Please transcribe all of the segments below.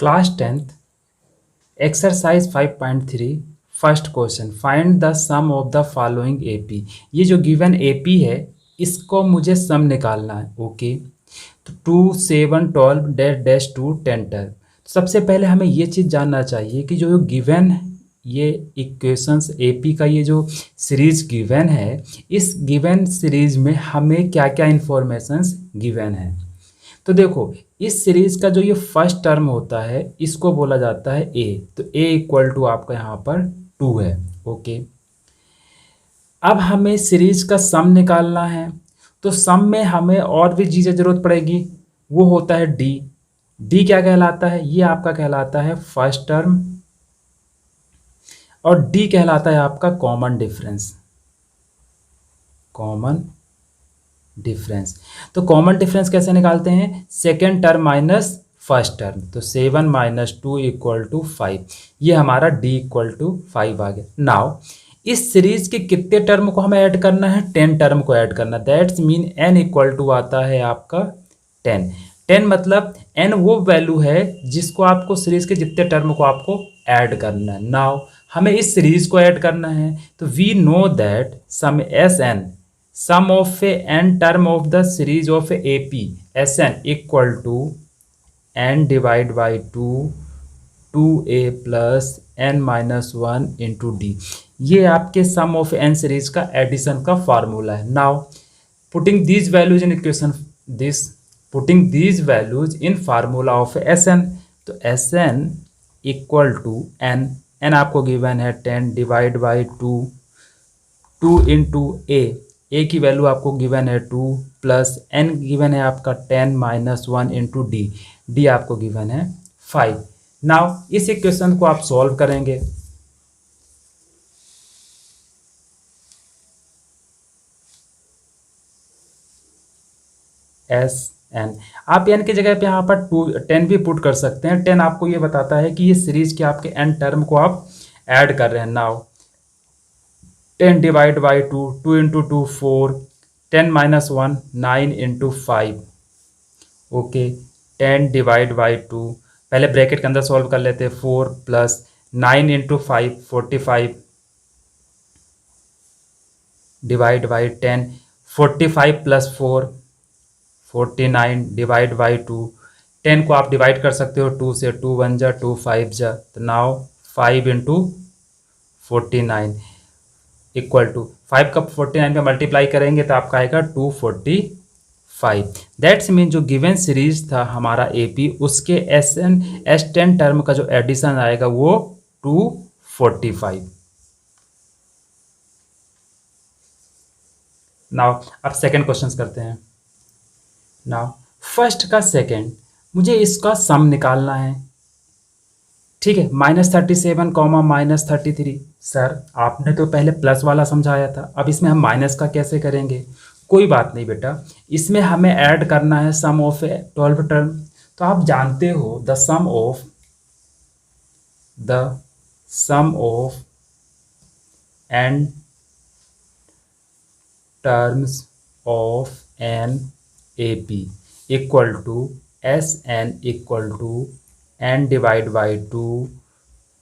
Class 10th exercise 5.3 first question, find the sum of the following AP. ये जो given AP है इसको मुझे सम निकालना है। ओके, तो 2 7 12 डैश डैश 2 10 10। सबसे पहले हमें ये चीज़ जानना चाहिए कि जो गिवन ये इक्वेशंस एपी का ये जो सीरीज गिवन है, इस गिवन सीरीज में हमें क्या क्या इंफॉर्मेशंस गिवन है। तो देखो, इस सीरीज का जो ये फर्स्ट टर्म होता है इसको बोला जाता है ए। तो ए इक्वल टू आपका यहाँ पर 2 है। ओके, अब हमें सीरीज का सम निकालना है। तो सम में हमें और भी चीज़ें जरूरत पड़ेगी, वो होता है डी। डी क्या कहलाता है? ये आपका कहलाता है फर्स्ट टर्म, और डी कहलाता है आपका कॉमन डिफरेंस। कॉमन डिफरेंस, तो कॉमन डिफरेंस कैसे निकालते हैं? Second term minus first term. तो 7 माइनस 2 इक्वल टू 5। ये हमारा डी इक्वल टू 5 आ गया। नाउ इस सीरीज के कितने टर्म को हमें ऐड करना है? 10 टर्म को ऐड करना। That's mean n equal to आता है आपका 10। 10 मतलब एन वो वैल्यू है जिसको आपको सीरीज के जितने टर्म को आपको ऐड करना है। नाउ हमें इस सीरीज को ऐड करना है, तो we know that sum S n, sum of a n term of the series of AP Sn equal to n divide by 2a plus n minus 1 into d। ये आपके sum of n series का addition का formula है। Now putting these values in equation putting these values in formula of Sn, तो Sn equal to n आपको given है 10 divide by 2 into ए की value आपको गिवन है 2 प्लस एन गिवन है आपका 10 माइनस 1 इंटू डी आपको गिवन है 5। नाउ इस इक्वेशन को आप सॉल्व करेंगे। एस एन, आप एन की जगह पे यहाँ पर 10 भी पुट कर सकते हैं। 10 आपको ये बताता है कि ये सीरीज के आपके एन टर्म को आप ऐड कर रहे हैं। Now 10 divide by 2 into 2 4, 10 minus 1 9 into 5। Okay, 10 divide by 2, पहले ब्रैकेट के अंदर सॉल्व कर लेते हैं। 4 plus 9 into 5 45 divide by 10, 45 plus 4 49 divide by 2। 10 को आप डिवाइड कर सकते हो 2 से, 2 1 जा 2 5 जा, तो नाउ 5 इंटू 49 इक्वल टू 5 का 49 पे मल्टीप्लाई करेंगे तो आपका आएगा 245। दैट्स मीन जो गिवन सीरीज था हमारा एपी, उसके S10 टर्म का जो एडिशन आएगा वो 245। नाउ अब सेकेंड क्वेश्चन करते हैं। नाउ फर्स्ट का सेकेंड, मुझे इसका सम निकालना है। ठीक है, -37 कॉमा -33। सर आपने तो पहले प्लस वाला समझाया था, अब इसमें हम माइनस का कैसे करेंगे? कोई बात नहीं बेटा, इसमें हमें ऐड करना है सम ऑफ 12 टर्म। तो आप जानते हो the sum of n terms of n AP equal to Sn equal to n divide by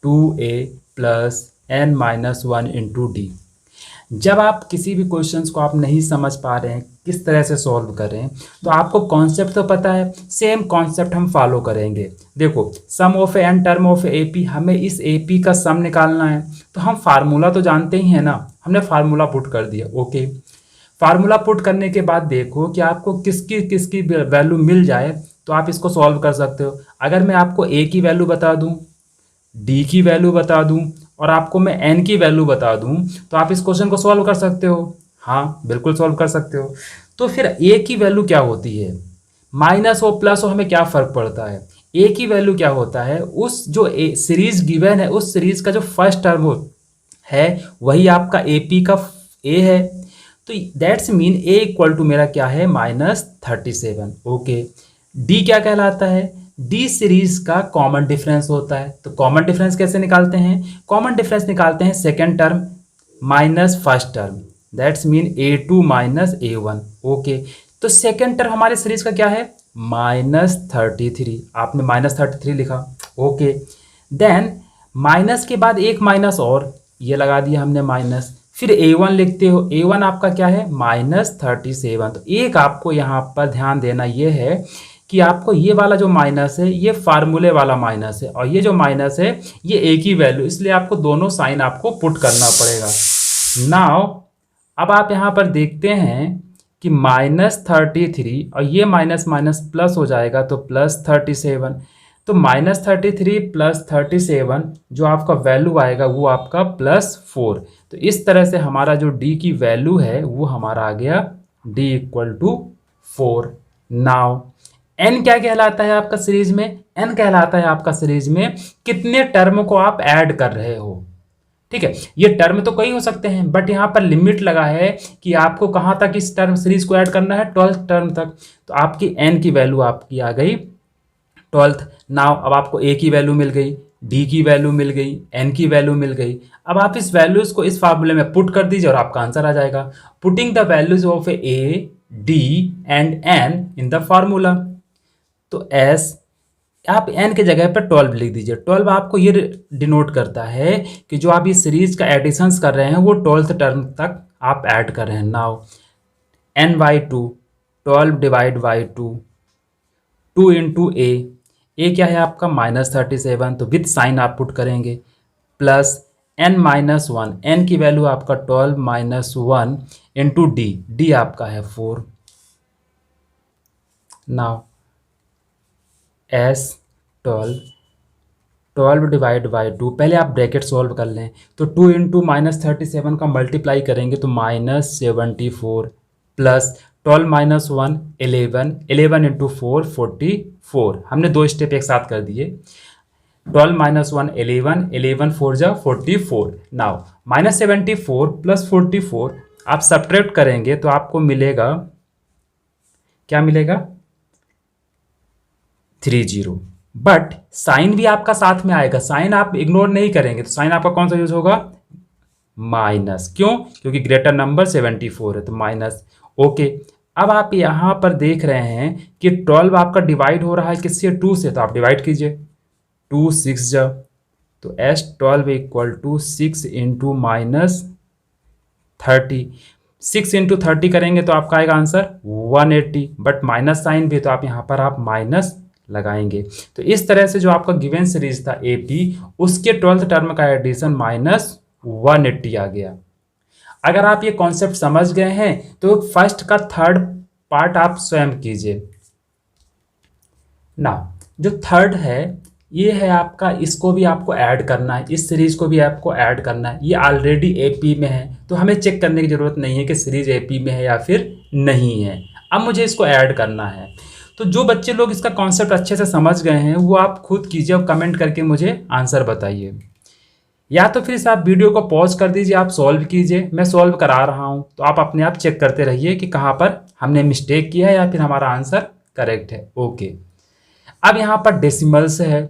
2a plus n minus 1 into d. जब आप किसी भी क्वेश्चंस को आप नहीं समझ पा रहे हैं किस तरह से सॉल्व करें, तो आपको कॉन्सेप्ट तो पता है, सेम कॉन्सेप्ट हम फॉलो करेंगे। देखो, sum of n term of AP, हमें इस AP का सम निकालना है, तो हम फार्मूला तो जानते ही हैं ना, हमने फार्मूला पुट कर दिया। ओके, फार्मूला पुट करने के बाद देखो कि आपको किसकी वैल्यू मिल जाए तो आप इसको सॉल्व कर सकते हो। अगर मैं आपको A की वैल्यू बता दूं, D की वैल्यू बता दूं और आपको मैं N की वैल्यू बता दूं, तो आप इस क्वेश्चन को सॉल्व कर सकते हो। हाँ, बिल्कुल सॉल्व कर सकते हो। तो फिर A की वैल्यू क्या होती है? माइनस हो प्लस हो हमें क्या फ़र्क पड़ता है? A की वैल्यू क्या होता है? उस जो सीरीज गिवन है उस सीरीज का जो फर्स्ट टर्म है वही आपका AP का A है। तो that's mean A equal to मेरा क्या है? -37। ओके, D क्या कहलाता है? D सीरीज का कॉमन डिफरेंस होता है। तो कॉमन डिफरेंस कैसे निकालते हैं? कॉमन डिफरेंस निकालते हैं second term minus first term, that's mean A2 minus A1। Okay, तो सेकेंड टर्म हमारे सीरीज का क्या है? -33। आपने -33 लिखा। ओके, देन माइनस के बाद एक माइनस और ये लगा दिया हमने माइनस, फिर A1 लिखते हो, A1 आपका क्या है -37। तो एक आपको यहाँ पर ध्यान देना ये है कि आपको ये वाला जो माइनस है ये फार्मूले वाला माइनस है, और ये जो माइनस है ये एक ही वैल्यू, इसलिए आपको दोनों साइन आपको पुट करना पड़ेगा। नाउ अब आप यहाँ पर देखते हैं कि -33 और ये माइनस माइनस प्लस हो जाएगा तो +37। तो -33 + 37 जो आपका वैल्यू आएगा वो आपका +4। तो इस तरह से हमारा जो d की वैल्यू है वो हमारा आ गया d = 4। नाउ n क्या कहलाता है आपका सीरीज में? n कहलाता है आपका सीरीज में कितने टर्म को आप ऐड कर रहे हो। ठीक है, ये टर्म तो कई हो सकते हैं, बट यहाँ पर लिमिट लगा है कि आपको कहाँ तक इस टर्म सीरीज को ऐड करना है, 12th टर्म तक। तो आपकी n की वैल्यू आपकी आ गई 12th। नाउ अब आपको a की वैल्यू मिल गई, d की वैल्यू मिल गई, n की वैल्यू मिल गई। अब आप इस वैल्यूज को इस फार्मूले में पुट कर दीजिए और आपका आंसर आ जाएगा। Putting the values of a, d and n in the formula. तो s आप n के जगह पर 12 लिख दीजिए। 12 आपको ये डिनोट करता है कि जो आप ये सीरीज का एडिशंस कर रहे हैं वो 12th टर्म तक आप ऐड कर रहे हैं। Now n/2, 12 divide by 2, 2 into a क्या है आपका -37, तो विथ साइन आप पुट करेंगे, प्लस n-1, n की वैल्यू आपका 12 - 1 इंटू डी आपका है 4। नाउ s12 डिवाइड बाई 2, पहले आप ब्रैकेट सॉल्व कर लें, तो 2 इंटू -37 का मल्टीप्लाई करेंगे तो -74, प्लस 12 - 1 11, 11 इंटू 4 44। हमने दो स्टेप एक साथ कर दिए। 12 - 1 11, 11 4 जा 44। नाउ -74 + 44 आप सब्ट्रैक्ट करेंगे तो आपको मिलेगा, क्या मिलेगा 30। बट साइन भी आपका साथ में आएगा, साइन आप इग्नोर नहीं करेंगे, तो साइन आपका कौन सा यूज होगा माइनस। क्यों? क्योंकि ग्रेटर नंबर 74 है तो माइनस। ओके, अब आप यहां पर देख रहे हैं कि 12 आपका डिवाइड हो रहा है किससे 2 से, तो आप डिवाइड कीजिए, 2 6 जा, तो s12 = 6 इंटू -30। 6 इंटू 30 करेंगे तो आपका आएगा आंसर 180, बट माइनस साइन भी तो आप यहाँ पर आप माइनस लगाएंगे। तो इस तरह से जो आपका गिवन सीरीज था AP उसके 12th टर्म का एडिशन -180 आ गया। अगर आप ये कॉन्सेप्ट समझ गए हैं तो फर्स्ट का थर्ड पार्ट आप स्वयं कीजिए ना। जो थर्ड है ये है आपका, इसको भी आपको ऐड करना है, इस सीरीज को भी आपको ऐड करना है। ये ऑलरेडी AP में है तो हमें चेक करने की जरूरत नहीं है कि सीरीज AP में है या फिर नहीं है। अब मुझे इसको ऐड करना है। तो जो बच्चे लोग इसका कॉन्सेप्ट अच्छे से समझ गए हैं वो आप खुद कीजिए और कमेंट करके मुझे आंसर बताइए, या तो फिर आप वीडियो को पॉज कर दीजिए, आप सॉल्व कीजिए, मैं सॉल्व करा रहा हूं तो आप अपने आप चेक करते रहिए कि कहाँ पर हमने मिस्टेक किया है या फिर हमारा आंसर करेक्ट है। ओके, अब यहाँ पर डेसिमल्स है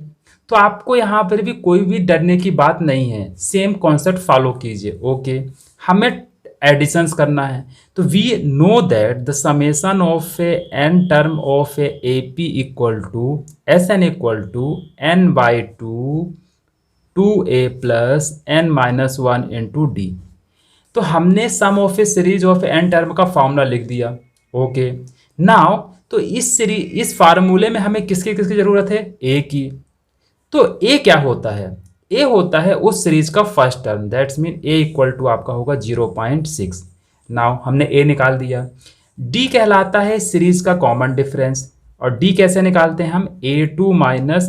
तो आपको यहाँ पर भी कोई भी डरने की बात नहीं है, सेम कॉन्सेप्ट फॉलो कीजिए। ओके, हमें एडिशंस करना है तो we know that the summation of a n term of a AP = SN = n/2 2a + n-1 into d। तो हमने sum of a series of n term का फॉर्मूला लिख दिया। ओके, नाउ तो इस फार्मूले में हमें किसकी किसकी जरूरत है, a की। तो a क्या होता है, a होता है उस सीरीज का first term, that's mean a = आपका होगा 0.6। नाउ हमने a निकाल दिया। d कहलाता है सीरीज का कॉमन डिफरेंस, और d कैसे निकालते हैं हम, a2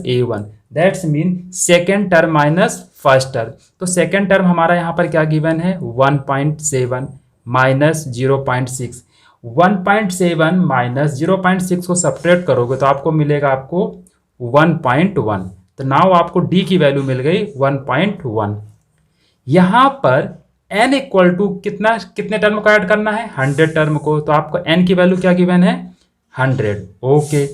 - a1, that's mean second term minus first term. तो सेकेंड टर्म हमारा यहाँ पर क्या गिवन है 1.7 माइनस 0.6। 1.7 माइनस 0.6 को सब्ट्रैक्ट करोगे तो आपको मिलेगा आपको 1.1। तो नाउ आपको d की वैल्यू मिल गई 1.1। यहाँ पर n = कितने टर्म को ऐड करना है, 100 टर्म को, तो आपको n की वैल्यू क्या गिवन है 100। ओके,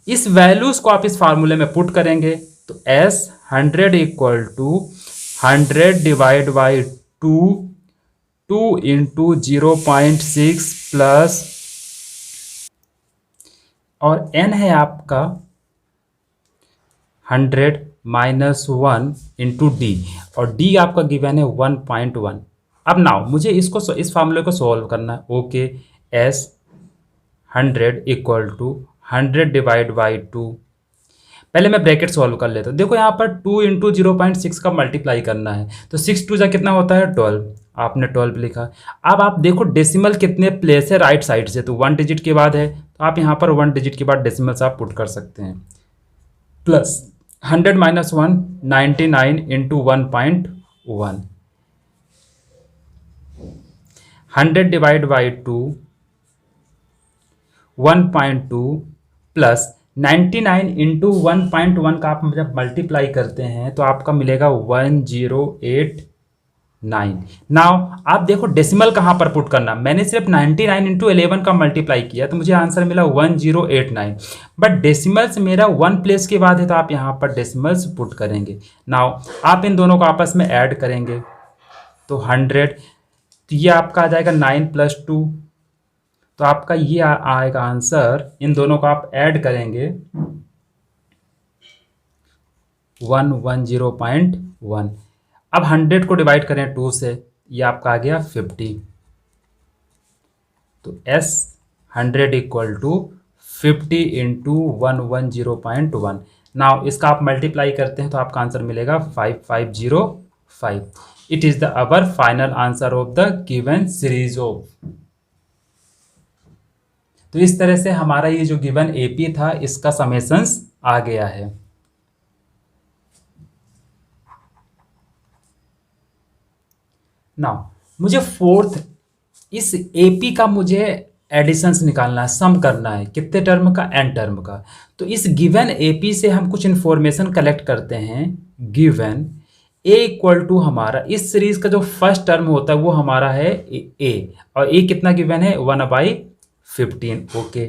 इस वैल्यूज को आप इस फार्मूले में पुट करेंगे तो s100 = 100 divide by 2 into 0.6 plus, और n है आपका 100 -1 इंटू डी, और डी आपका गिवन है 1.1। अब नाउ मुझे इस फार्मूले को सॉल्व करना है। Okay, S 100 equal to 100 divide by 2। पहले मैं ब्रैकेट सॉल्व कर लेता हूँ। देखो यहाँ पर 2 इंटू 0.6 का मल्टीप्लाई करना है, तो 6 2 जा कितना होता है 12। आपने 12 लिखा। अब आप देखो डेसिमल कितने प्लेस है राइट साइड से, तो 1 डिजिट के बाद है, तो आप यहाँ पर 1 डिजिट के बाद डेसिमल्स आप पुट कर सकते हैं। Plus 100 minus 1 99 into 1.1, 100 divide by 2 1.2 plus 99 into 1.1 का आप जब मल्टीप्लाई करते हैं तो आपका मिलेगा 1089। नाउ आप देखो डेसिमल कहाँ पर पुट करना, मैंने सिर्फ 99 इंटू 11 का मल्टीप्लाई किया तो मुझे आंसर मिला 1089, बट डेसिमल्स मेरा 1 प्लेस के बाद है तो आप यहाँ पर डेसिमल्स पुट करेंगे। नाउ आप इन दोनों को आपस में ऐड करेंगे तो 100, तो ये आपका आ जाएगा 9 प्लस 2, तो आपका ये आएगा आंसर। इन दोनों को आप ऐड करेंगे 110.1। अब 100 को डिवाइड करें 2 से, ये आपका आ गया 50। तो S 100 equal to 50 into 110.1। Now इसका आप मल्टीप्लाई करते हैं तो आपका आंसर मिलेगा 5505। It is the our final answer of the given series of. तो इस तरह से हमारा ये जो गिवन एपी था इसका समेशंस आ गया है। नाउ मुझे फोर्थ इस एपी का मुझे एडिशंस निकालना है, सम करना है, कितने टर्म का, n टर्म का। तो इस गिवन एपी से हम कुछ इंफॉर्मेशन कलेक्ट करते हैं। गिवन a इक्वल टू हमारा इस सीरीज का जो फर्स्ट टर्म होता है वो हमारा है a, और a कितना गिवन है 1/15। ओके,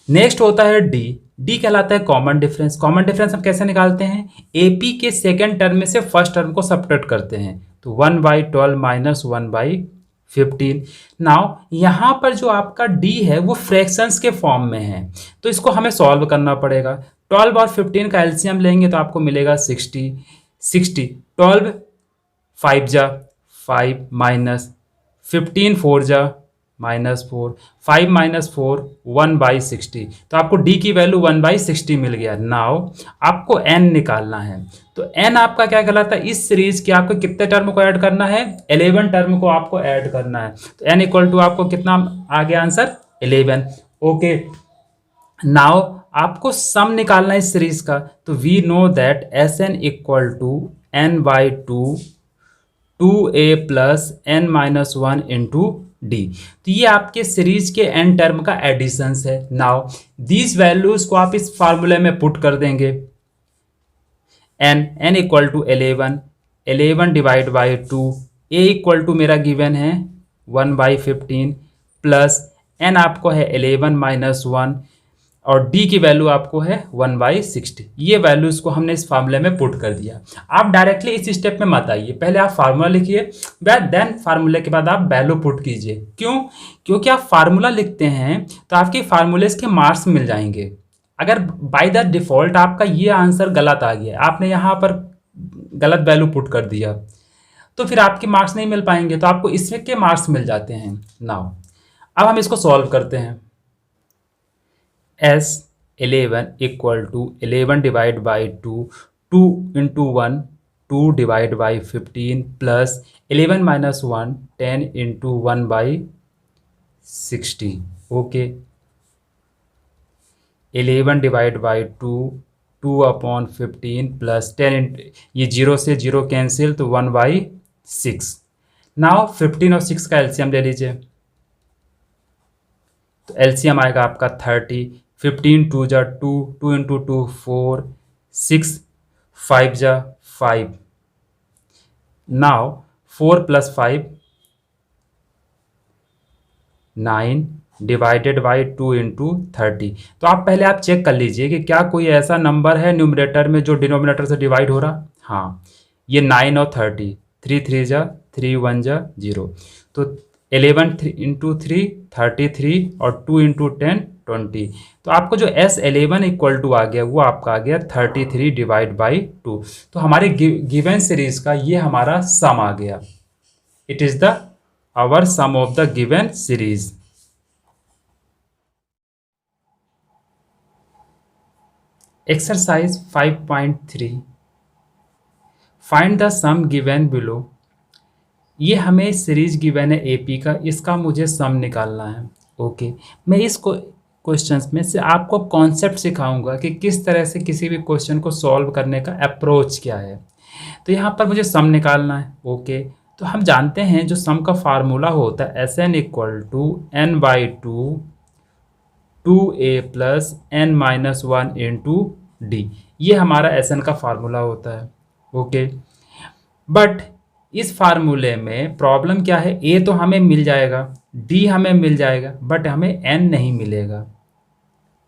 नेक्स्ट होता है d कहलाता है कॉमन डिफरेंस। कॉमन डिफरेंस हम कैसे निकालते हैं, एपी के सेकेंड टर्म में से फर्स्ट टर्म को सब्ट्रैक्ट करते हैं, तो 1/12 माइनस 1/15। नाउ यहाँ पर जो आपका d है वो फ्रैक्शंस के फॉर्म में है, तो इसको हमें सॉल्व करना पड़ेगा। 12 और 15 का एलसीएम लेंगे तो आपको मिलेगा 60। 12 5 जा 5 माइनस 15 4 जा -4, 5 माइनस 4 1/60, तो आपको d की वैल्यू 1/60 मिल गया। नाउ आपको n निकालना है, तो n आपका क्या कहलाता है, इस सीरीज के आपको कितने टर्म को ऐड करना है, 11 टर्म को आपको ऐड करना है। तो n इक्वल टू आपको कितना आ गया आंसर 11। ओके, नाउ आपको सम निकालना है इस सीरीज का, तो we know that Sn equal to n/2 2a plus n-1 into d. तो ये आपके सीरीज के n टर्म का एडिशंस है। नाउ दीज वैल्यूज को आप इस फार्मूले में पुट कर देंगे। n equal to 11 divide by 2, a equal to मेरा गिवन है 1/15 प्लस n आपको है 11 माइनस 1 और d की वैल्यू आपको है 1/60। ये वैल्यूज को हमने इस फार्मूले में पुट कर दिया। आप डायरेक्टली इस स्टेप में मत आइए, पहले आप फार्मूला लिखिए, देन फार्मूले के बाद आप वैल्यू पुट कीजिए। क्यों, क्योंकि आप फार्मूला लिखते हैं तो आपके फार्मूलेस के मार्क्स मिल जाएंगे। अगर बाय द डिफ़ॉल्ट आपका ये आंसर गलत आ गया, आपने यहाँ पर गलत वैल्यू पुट कर दिया, तो फिर आपके मार्क्स नहीं मिल पाएंगे, तो आपको इसमें के मार्क्स मिल जाते हैं। नाउ अब हम इसको सॉल्व करते हैं। S 11 equal to 11 divide by 2, 2 into 1 2 divide by 15 plus 11 minus 1 10 into 1/60। Okay, 11 divide by 2 2/15 plus 10 ये 0 से 0 कैंसिल, तो 1/6। नाउ 15 और 6 का एलसीएम ले लीजिए, तो एलसीएम आएगा आपका 30। 15 2 जा 2, 2 इंटू 2 4, 6 5 जा 5। Now 4 plus 5 9 divided by 2 into 30। तो आप पहले आप चेक कर लीजिए कि क्या कोई ऐसा नंबर है न्यूमरेटर में जो डिनोमिनेटर से डिवाइड हो रहा। हाँ, ये 9 और 30, 3 3 जा 3 1 जा 0, तो 11 इंटू 3 33 और 2 इंटू 10 20। तो आपको जो S11 इक्वल टू आ गया वो आपका आ गया 33 डिवाइड बाई 2। तो हमारे गिवन सीरीज का ये हमारा सम आ गया। It is the our sum of the given series. Exercise 5.3 find the sum given below. ये हमें सीरीज गिवन है एपी का, इसका मुझे सम निकालना है। ओके, मैं इस क्वेश्चंस में से आपको कॉन्सेप्ट सिखाऊंगा कि किस तरह से किसी भी क्वेश्चन को सॉल्व करने का अप्रोच क्या है। तो यहाँ पर मुझे सम निकालना है। ओके, तो हम जानते हैं जो सम का फार्मूला होता है Sn equal to n by 2a plus n minus 1 into d. ये हमारा Sn का फार्मूला होता है। ओके, बट इस फार्मूले में प्रॉब्लम क्या है, ए तो हमें मिल जाएगा, डी हमें मिल जाएगा, बट हमें एन नहीं मिलेगा।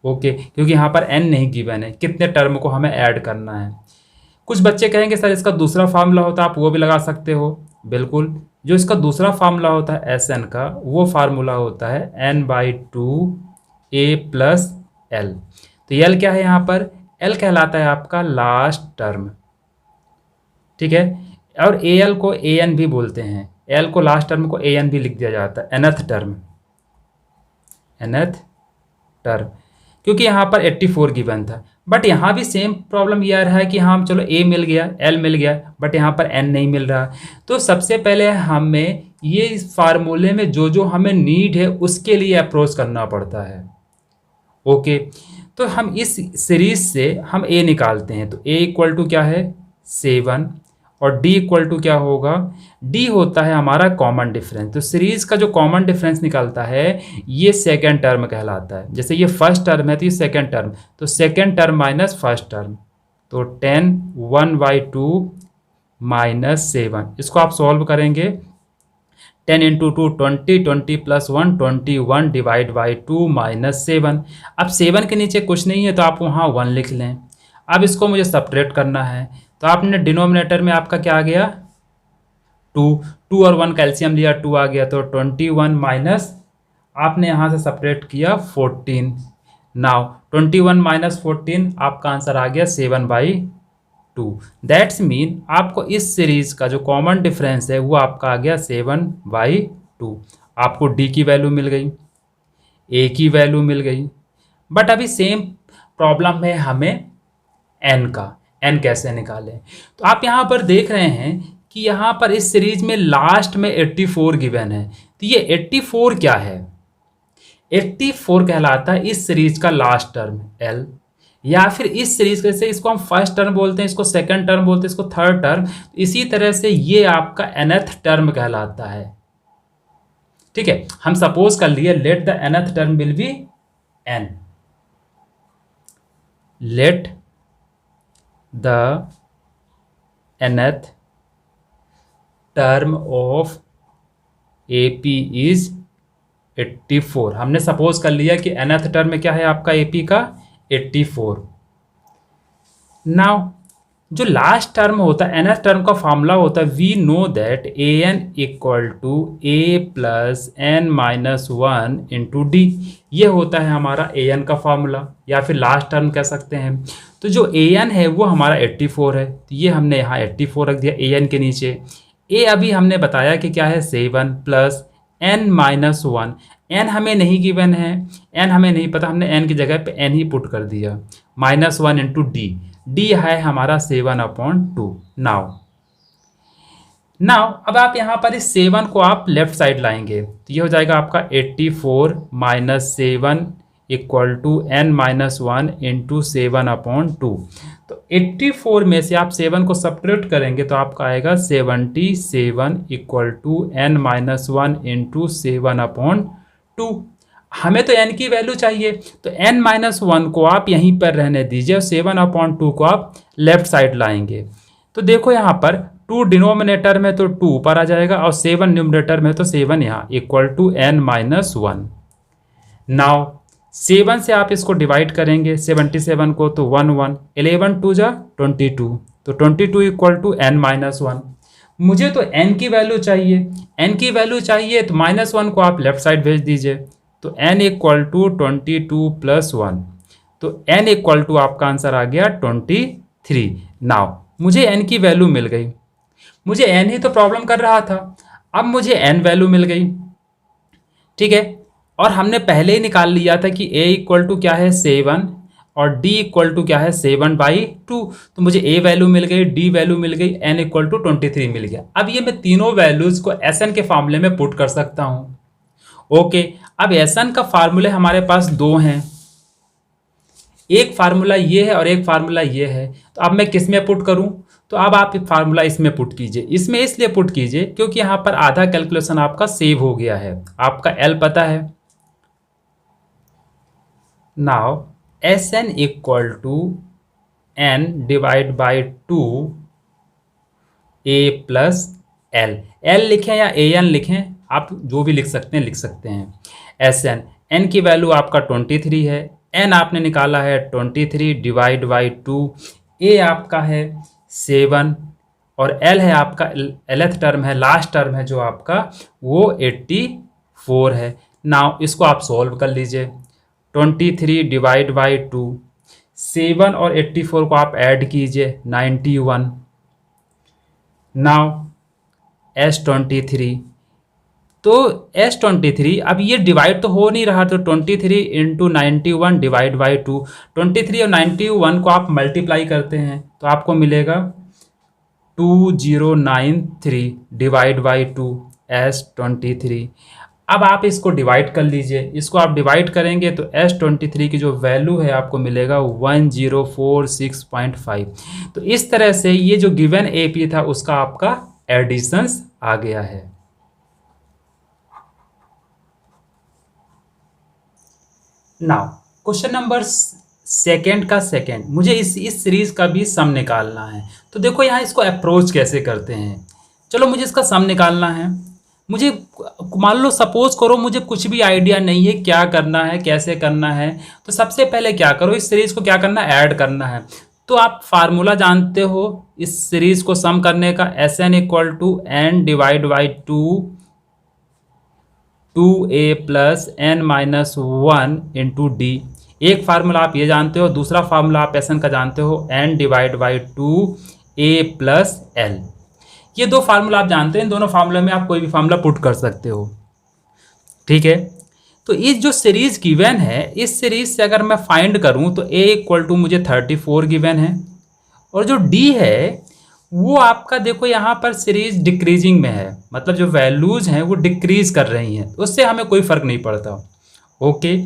ओके, क्योंकि यहाँ पर एन नहीं गिवन है, कितने टर्म को हमें ऐड करना है। कुछ बच्चे कहेंगे सर इसका दूसरा फार्मूला होता है, आप वो भी लगा सकते हो। बिल्कुल, जो इसका दूसरा फार्मूला होता है एस एन का, वो फार्मूला होता है n by 2a plus l. तो एल क्या है यहाँ पर, एल कहलाता है आपका लास्ट टर्म। ठीक है, और ए एल को ए एन भी बोलते हैं, एल को लास्ट टर्म को ए एन भी लिख दिया जाता है, एनथ टर्म, एनथ टर्म, क्योंकि यहाँ पर 84 गिवन था। बट यहाँ भी सेम प्रॉब्लम ये आ रहा है कि हाँ चलो ए मिल गया, एल मिल गया, बट यहाँ पर एन नहीं मिल रहा। तो सबसे पहले हमें ये इस फार्मूले में जो जो हमें नीड है उसके लिए अप्रोच करना पड़ता है। ओके, तो हम इस सीरीज से हम ए निकालते हैं। तो ए इक्वल टू क्या है 7, और d इक्वल टू क्या होगा, d होता है हमारा कॉमन डिफरेंस। तो सीरीज का जो कॉमन डिफरेंस निकलता है ये सेकेंड टर्म कहलाता है। जैसे ये फर्स्ट टर्म है तो ये सेकेंड टर्म, तो second term minus first term, तो 10 1/2 माइनस 7। इसको आप सॉल्व करेंगे, 10 into 2 20, 20 plus 1 21 divide by 2 minus 7। अब 7 के नीचे कुछ नहीं है तो आप वहाँ 1 लिख लें। अब इसको मुझे सब्ट्रैक्ट करना है, तो आपने डिनोमिनेटर में आपका क्या आ गया 2 और 1 कैल्शियम लिया, 2 आ गया, तो 21 माइनस आपने यहाँ से सब्ट्रैक्ट किया 14। नाउ 21 माइनस 14 आपका आंसर आ गया 7/2। दैट्स मीन आपको इस सीरीज का जो कॉमन डिफरेंस है वो आपका आ गया 7/2। आपको डी की वैल्यू मिल गई, ए की वैल्यू मिल गई, बट अभी सेम प्रॉब्लम है हमें एन का। एन कैसे निकालें, तो आप यहाँ पर देख रहे हैं कि यहाँ पर इस सीरीज में लास्ट में 84 गिवन है। तो ये 84 क्या है, 84 कहलाता है इस सीरीज का लास्ट टर्म एल, या फिर इस सीरीज के से इसको हम फर्स्ट टर्म बोलते हैं, इसको सेकंड टर्म बोलते हैं, इसको थर्ड टर्म। इसी तरह से ये आपका एनथ टर्म कहलाता है। ठीक है, हम सपोज कर लिए let the nth term will be n, let the nth term of AP is 84। हमने सपोज कर लिया कि nth टर्म में क्या है आपका AP का 84। नाउ जो लास्ट टर्म होता है nth टर्म का फॉर्मूला होता है, we know that an equal to a plus n minus 1 into d. ये होता है हमारा an का फॉर्मूला, या फिर लास्ट टर्म कह सकते हैं। तो जो an है वो हमारा 84 है, तो ये हमने यहाँ 84 रख दिया an के नीचे। a अभी हमने बताया कि क्या है 7 प्लस n माइनस 1। n हमें नहीं गिवन है, n हमें नहीं पता, हमने n की जगह पे n ही पुट कर दिया, माइनस 1 इंटू डी। डी है हमारा 7/2। नाउ अब आप यहाँ पर इस 7 को आप लेफ्ट साइड लाएंगे, तो ये हो जाएगा आपका 84 minus 7 equal to n minus 1 into 7/2। तो 84 में से आप 7 को सब्ट्रैक्ट करेंगे तो आपका आएगा 77 equal to n minus 1 into 7/2। हमें तो n की वैल्यू चाहिए, तो n माइनस 1 को आप यहीं पर रहने दीजिए, 7/2 को आप लेफ्ट साइड लाएंगे। तो देखो यहाँ पर 2 डिनोमिनेटर में तो 2 ऊपर आ जाएगा, और 7 न्यूमरेटर में तो 7 यहाँ equal to n minus 1। Now 7 से आप इसको डिवाइड करेंगे 77 को, तो 1 1 11 2 जा 22, तो 22 इक्वल टू n माइनस 1। मुझे तो n की वैल्यू चाहिए, n की वैल्यू चाहिए तो -1 को आप लेफ्ट साइड भेज दीजिए, तो n इक्वल टू 22 प्लस 1, तो n इक्वल टू आपका आंसर आ गया 23। नाउ मुझे n की वैल्यू मिल गई, मुझे n ही तो प्रॉब्लम कर रहा था, अब मुझे n वैल्यू मिल गई, ठीक है। और हमने पहले ही निकाल लिया था कि a इक्वल टू क्या है 7 और d इक्वल टू क्या है 7/2, तो मुझे a वैल्यू मिल गई, d वैल्यू मिल गई, n इक्वल टू 23 मिल गया। अब ये मैं तीनों वैल्यूज को Sn के फॉर्मूले में पुट कर सकता हूँ। ओके, अब Sn का फार्मूले हमारे पास दो हैं, एक फार्मूला ये है और एक फार्मूला ये है। तो अब मैं किस में पुट करूं? तो अब आप फार्मूला इसमें पुट कीजिए। इसमें इसलिए पुट कीजिए क्योंकि यहां पर आधा कैलकुलेशन आपका सेव हो गया है, आपका L पता है। Now Sn equal to n divide by 2 a plus L। L लिखें या an लिखें, आप जो भी लिख सकते हैं लिख सकते हैं। Sn, n की वैल्यू आपका 23 है, n आपने निकाला है 23 डिवाइड बाई 2, a आपका है 7 और L है आपका एलथ टर्म है, लास्ट टर्म है जो आपका वो 84 है। नाउ इसको आप सॉल्व कर लीजिए। 23 डिवाइड बाई 2, 7 और 84 को आप ऐड कीजिए 91। नाउ S23, तो S23 अब ये डिवाइड तो हो नहीं रहा, तो 23 इंटू 91 डिवाइड बाई 2, 23 और 91 को आप मल्टीप्लाई करते हैं तो आपको मिलेगा 2093 डिवाइड बाई 2 S23। अब आप इसको डिवाइड कर लीजिए, इसको आप डिवाइड करेंगे तो S23 की जो वैल्यू है आपको मिलेगा 1046.5। तो इस तरह से ये जो गिवन AP था उसका आपका एडिशंस आ गया है। नाउ क्वेश्चन नंबर सेकेंड का सेकेंड, मुझे इस सीरीज का भी सम निकालना है। तो देखो यहाँ इसको अप्रोच कैसे करते हैं। चलो मुझे इसका सम निकालना है। मुझे मान लो सपोज करो मुझे कुछ भी आइडिया नहीं है क्या करना है कैसे करना है, तो सबसे पहले क्या करो, इस सीरीज को क्या करना है, ऐड करना है। तो आप फार्मूला जानते हो इस सीरीज को सम करने का, Sn equal to n divide by 2a plus n minus 1 into d. एक फार्मूला आप ये जानते हो, दूसरा फार्मूला आप Sn का जानते हो n divide by 2a plus l। ये दो फार्मूला आप जानते हैं, इन दोनों फार्मूला में आप कोई भी फार्मूला पुट कर सकते हो, ठीक है। तो इस जो सीरीज गिवन है, इस सीरीज से अगर मैं फाइंड करूं तो a इक्वल टू मुझे 34 गिवन है, और जो d है वो आपका देखो यहाँ पर सीरीज डिक्रीजिंग में है, मतलब जो वैल्यूज हैं वो डिक्रीज कर रही हैं, उससे हमें कोई फर्क नहीं पड़ता। ओके,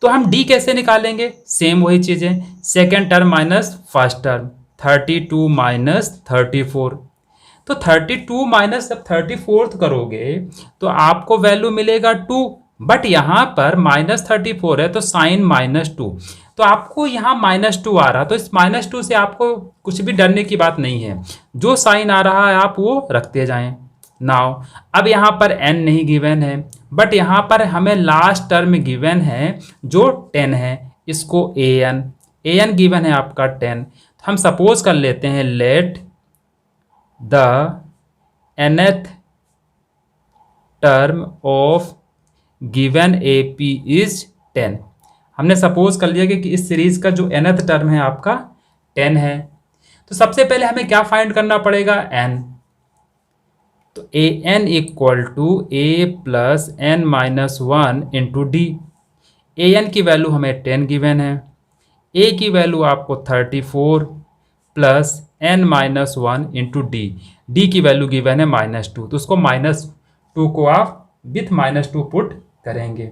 तो हम d कैसे निकालेंगे, सेम वही चीज़ें, second term minus first term, 32 minus 34। तो 32 माइनस जब 34 करोगे तो आपको वैल्यू मिलेगा 2, बट यहाँ पर -34 है तो साइन -2, तो आपको यहाँ -2 आ रहा, तो इस -2 से आपको कुछ भी डरने की बात नहीं है, जो साइन आ रहा है आप वो रखते जाएं। नाउ अब यहाँ पर n नहीं गिवन है, बट यहाँ पर हमें लास्ट टर्म गिवन है जो 10 है, इसको an गिवन है आपका 10। तो हम सपोज कर लेते हैं let the nth term of given AP is 10। हमने सपोज कर लिया कि इस सीरीज का जो nth टर्म है आपका 10 है। तो सबसे पहले हमें क्या फाइंड करना पड़ेगा, n। तो an equal to a plus n minus 1 into d. an की वैल्यू हमें 10 गिवन है, a की वैल्यू आपको 34 plus n minus 1 into d. D की वैल्यू गिवन है -2, तो उसको -2 को आप विथ -2 पुट करेंगे।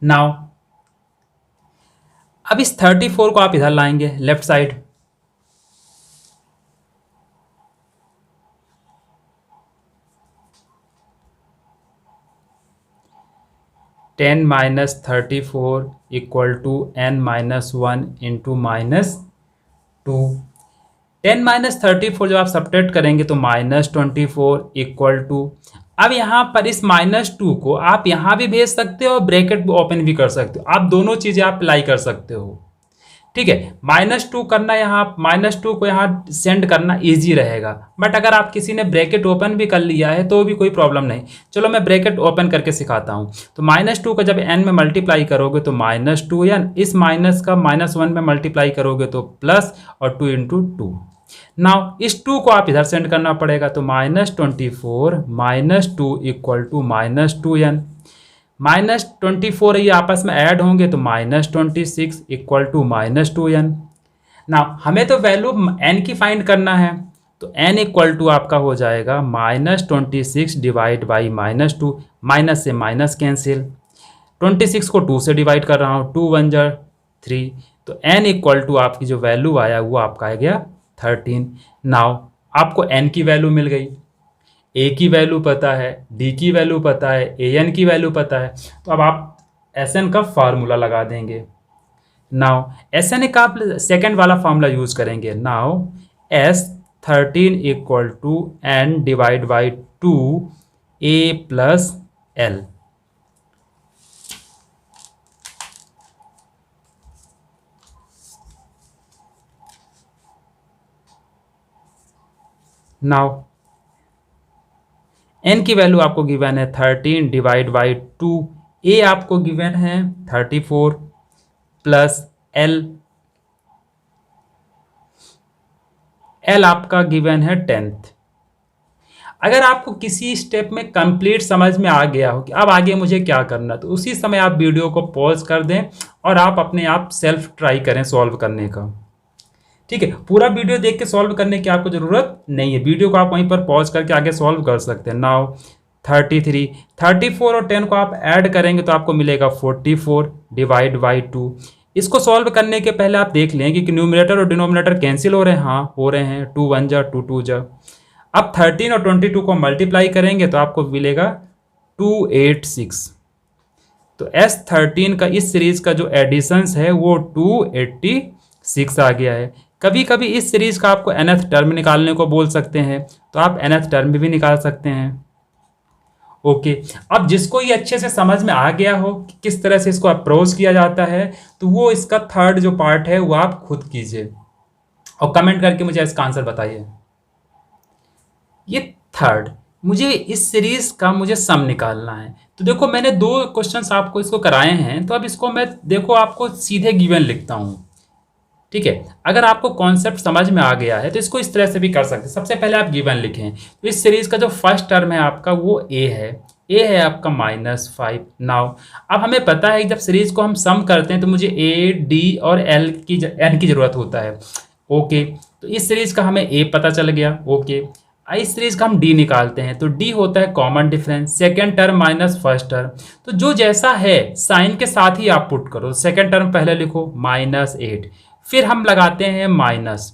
नाउ अब इस 34 को आप इधर लाएंगे left side, ten minus 34 equal to n minus 1 into -2। 10 minus 34 जब आप सब्ट्रैक्ट करेंगे तो -24 इक्वल टू, अब यहाँ पर इस -2 को आप यहाँ भी भेज सकते हो और ब्रैकेट ओपन भी कर सकते हो, आप दोनों चीज़ें आप अप्लाई कर सकते हो। ठीक है, -2 करना, यहाँ -2 को यहाँ सेंड करना इजी रहेगा। बट अगर आप किसी ने ब्रैकेट ओपन भी कर लिया है तो भी कोई प्रॉब्लम नहीं। चलो मैं ब्रैकेट ओपन करके सिखाता हूँ। तो -2 का जब n में मल्टीप्लाई करोगे तो -2 या इस माइनस का -1 में मल्टीप्लाई करोगे तो प्लस और 2 इंटू 2। नाउ इस 2 को आप इधर सेंड करना पड़ेगा, तो -24 -2 इक्वल टू -2n। -24 ये आपस में ऐड होंगे तो -26 इक्वल टू -2n। ना हमें तो वैल्यू n की फाइंड करना है, तो n इक्वल टू आपका हो जाएगा -26 डिवाइड बाई -2, माइनस से माइनस कैंसिल, 26 को 2 से डिवाइड कर रहा हूँ, 2 1 जा 3, तो n इक्वल टू आपकी जो वैल्यू आया वो आपका आ गया 13। नाउ आपको n की वैल्यू मिल गई, ए की वैल्यू पता है, डी की वैल्यू पता है, ए एन की वैल्यू पता है, तो अब आप एस एन का फार्मूला लगा देंगे। नाउ एस एन का आप सेकेंड वाला फार्मूला यूज करेंगे। Now S13 equal to n divide by 2 a plus l. Now n की वैल्यू आपको गिवन है 13 डिवाइड बाई 2, ए आपको गिवन है 34 प्लस एल आपका गिवन है 10th। अगर आपको किसी स्टेप में कंप्लीट समझ में आ गया हो कि अब आगे मुझे क्या करना, तो उसी समय आप वीडियो को पॉज कर दें और आप अपने आप सेल्फ ट्राई करें सॉल्व करने का। ठीक है, पूरा वीडियो देख के सॉल्व करने की आपको ज़रूरत नहीं है, वीडियो को आप वहीं पर पॉज करके आगे सॉल्व कर सकते हैं। नाउ 33, 34 और 10 को आप ऐड करेंगे तो आपको मिलेगा 44 डिवाइड बाई 2। इसको सॉल्व करने के पहले आप देख लें कि न्यूमरेटर और डिनोमिनेटर कैंसिल हो रहे हैं। हाँ हो रहे हैं, 2 1 जा 2 2 जा। अब 13 और 22 को मल्टीप्लाई करेंगे तो आपको मिलेगा 286। तो S13 का इस सीरीज का जो एडिशंस है वो 286 आ गया है। कभी कभी इस सीरीज का आपको nth टर्म निकालने को बोल सकते हैं, तो आप nth टर्म भी निकाल सकते हैं। ओके, अब जिसको ये अच्छे से समझ में आ गया हो कि किस तरह से इसको अप्रोच किया जाता है, तो वो इसका थर्ड जो पार्ट है वो आप खुद कीजिए और कमेंट करके मुझे इसका आंसर बताइए। ये थर्ड, मुझे इस सीरीज का मुझे सम निकालना है। तो देखो मैंने 2 क्वेश्चंस आपको इसको कराए हैं, तो अब इसको मैं देखो आपको सीधे गिवन लिखता हूँ। ठीक है, अगर आपको कॉन्सेप्ट समझ में आ गया है तो इसको इस तरह से भी कर सकते हैं। सबसे पहले आप गिवन लिखें, तो इस सीरीज का जो फर्स्ट टर्म है आपका वो ए है आपका -5। नाउ अब हमें पता है कि जब सीरीज को हम सम करते हैं तो मुझे ए डी और एल की एन की जरूरत होता है। ओके, तो इस सीरीज का हमें ए पता चल गया। ओके, इस सीरीज का हम डी निकालते हैं, तो डी होता है common difference, second term minus first term. तो जो जैसा है साइन के साथ ही आप पुट करो। सेकेंड टर्म पहले लिखो -8, फिर हम लगाते हैं माइनस।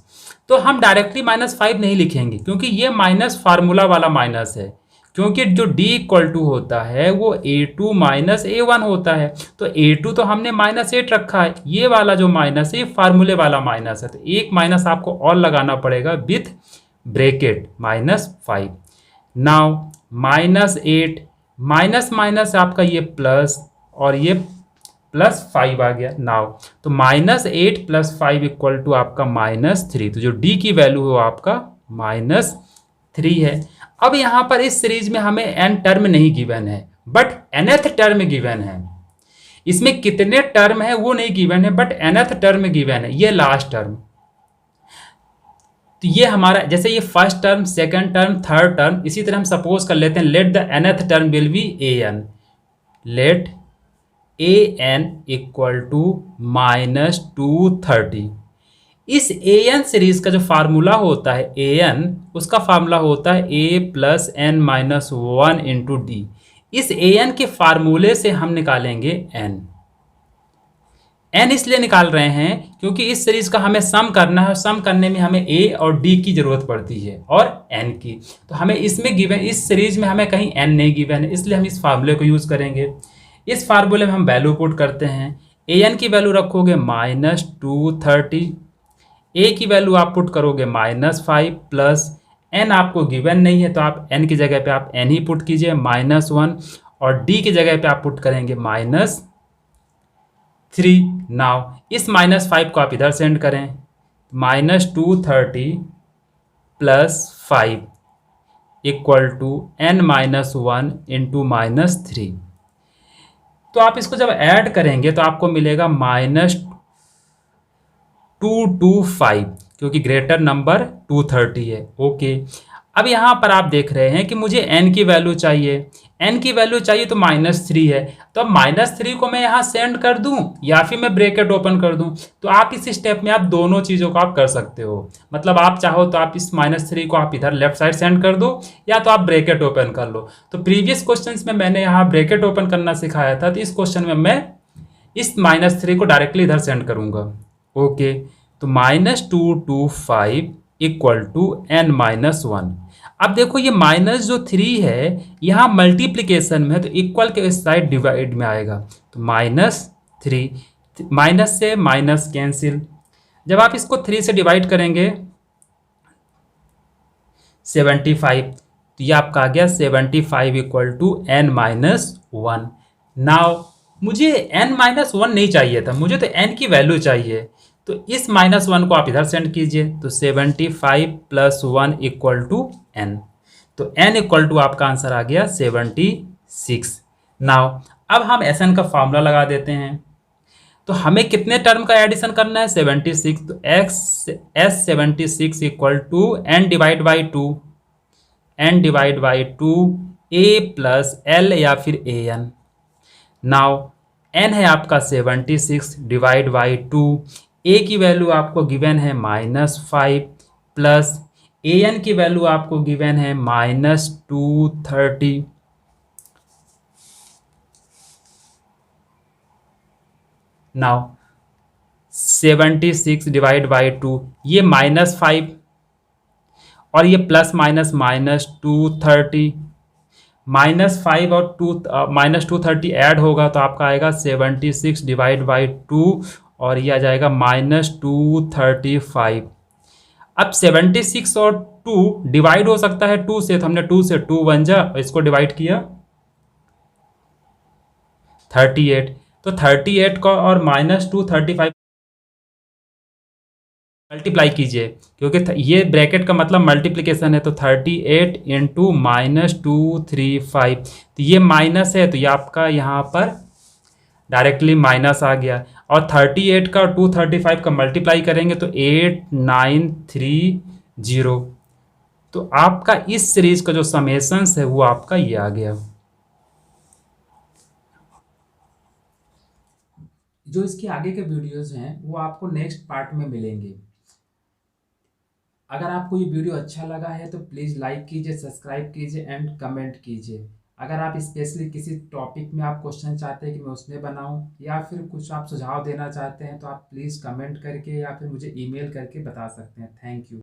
तो हम डायरेक्टली -5 नहीं लिखेंगे क्योंकि ये माइनस फार्मूला वाला माइनस है, क्योंकि जो d इक्वल टू होता है वो a2 माइनस a1 होता है। तो a2 तो हमने -8 रखा है, ये वाला जो माइनस है ये फार्मूले वाला माइनस है, तो एक माइनस आपको और लगाना पड़ेगा with bracket -5। Now -8 minus minus आपका ये प्लस और ये +5 आ गया। नाउ तो -8 + 5 इक्वल टू आपका -3। तो जो d की वैल्यू हो आपका -3 है। अब यहाँ पर इस सीरीज में हमें n टर्म नहीं गिवन है, बट nth टर्म गिवन है। इसमें कितने टर्म है वो नहीं गिवन है, बट nth टर्म गिवन है, ये लास्ट टर्म। तो ये हमारा, जैसे ये first term, second term, third term, इसी तरह हम सपोज कर लेते हैं let the nth term will be an, let an equal to -230। इस an सीरीज का जो फार्मूला होता है an, उसका फार्मूला होता है a + n - 1 × d। इस an के फार्मूले से हम निकालेंगे n इसलिए निकाल रहे हैं क्योंकि इस सीरीज का हमें सम करना है, और सम करने में हमें a और d की जरूरत पड़ती है और n की। तो हमें इसमें गिवन, इस सीरीज में हमें कहीं n नहीं गिवन है, इसलिए हम इस फार्मूले को यूज करेंगे। इस फार्मूले में हम वैल्यू पुट करते हैं। an की वैल्यू रखोगे -230, a की वैल्यू आप पुट करोगे -5 प्लस n आपको गिवन नहीं है तो आप n की जगह पे आप n ही पुट कीजिए -1, और d की जगह पे आप पुट करेंगे 3। नाउ इस -5 को आप इधर सेंड करें, -230 plus 5 equal to n-1 into -3। तो आप इसको जब ऐड करेंगे तो आपको मिलेगा -225, क्योंकि ग्रेटर नंबर 230 है। ओके, अब यहाँ पर आप देख रहे हैं कि मुझे n की वैल्यू चाहिए, n की वैल्यू चाहिए तो -3 है। तो अब -3 को मैं यहाँ सेंड कर दूं या फिर मैं ब्रैकेट ओपन कर दूं। तो आप इस स्टेप में आप दोनों चीज़ों को आप कर सकते हो। मतलब आप चाहो तो आप इस -3 को आप इधर लेफ्ट साइड सेंड कर दो, या तो आप ब्रैकेट ओपन कर लो। तो प्रीवियस क्वेश्चंस में मैंने यहाँ ब्रैकेट ओपन करना सिखाया था, तो इस क्वेश्चन में मैं इस -3 को डायरेक्टली इधर सेंड करूंगा। ओके, तो -225 इक्वल टू n-1। अब देखो ये माइनस जो 3 है यहाँ मल्टीप्लीकेशन में है, तो इक्वल के इस साइड डिवाइड में आएगा। तो -3, माइनस से माइनस कैंसिल। जब आप इसको 3 से डिवाइड करेंगे 75, तो ये आपका आ गया 75 इक्वल टू n-1। नाउ मुझे n-1 नहीं चाहिए था, मुझे तो n की वैल्यू चाहिए। तो इस -1 को आप इधर सेंड कीजिए, तो 75 प्लस 1 इक्वल टू n। तो n इक्वल टू आपका आंसर आ गया 76। नाउ अब हम SN का फॉर्मूला लगा देते हैं। तो हमें कितने टर्म का एडिशन करना है? 76। तो S76 equal to n divide by 2, n divide by 2 a plus l या फिर an। नाउ n है आपका 76 डिवाइड बाई 2, a की वैल्यू आपको गिवन है -5 प्लस an की वैल्यू आपको गिवन है -230। नाउ 76 डिवाइड बाई 2, ये -5 और ये प्लस माइनस -230, -5 और -230 ऐड होगा तो आपका आएगा 76 डिवाइड बाई 2 और ये आ जाएगा -235। अब 76 और 2 डिवाइड हो सकता है 2 से, तो हमने 2 से 2 1 जा, इसको डिवाइड किया 38। तो 38 का और -235 मल्टीप्लाई कीजिए, क्योंकि ये ब्रैकेट का मतलब मल्टीप्लिकेशन है। तो 38 इंटू -235, तो ये माइनस है, तो ये आपका यहाँ पर डायरेक्टली माइनस आ गया। और 38 का और 235 का मल्टीप्लाई करेंगे तो 8930। तो आपका इस सीरीज का जो समेशंस है वो आपका ये आ गया। जो इसके आगे के वीडियोज हैं वो आपको नेक्स्ट पार्ट में मिलेंगे। अगर आपको ये वीडियो अच्छा लगा है तो प्लीज़ लाइक कीजिए, सब्सक्राइब कीजिए एंड कमेंट कीजिए। अगर आप स्पेशली किसी टॉपिक में आप क्वेश्चन चाहते हैं कि मैं उसमें बनाऊं या फिर कुछ आप सुझाव देना चाहते हैं तो आप प्लीज़ कमेंट करके या फिर मुझे ईमेल करके बता सकते हैं। Thank you.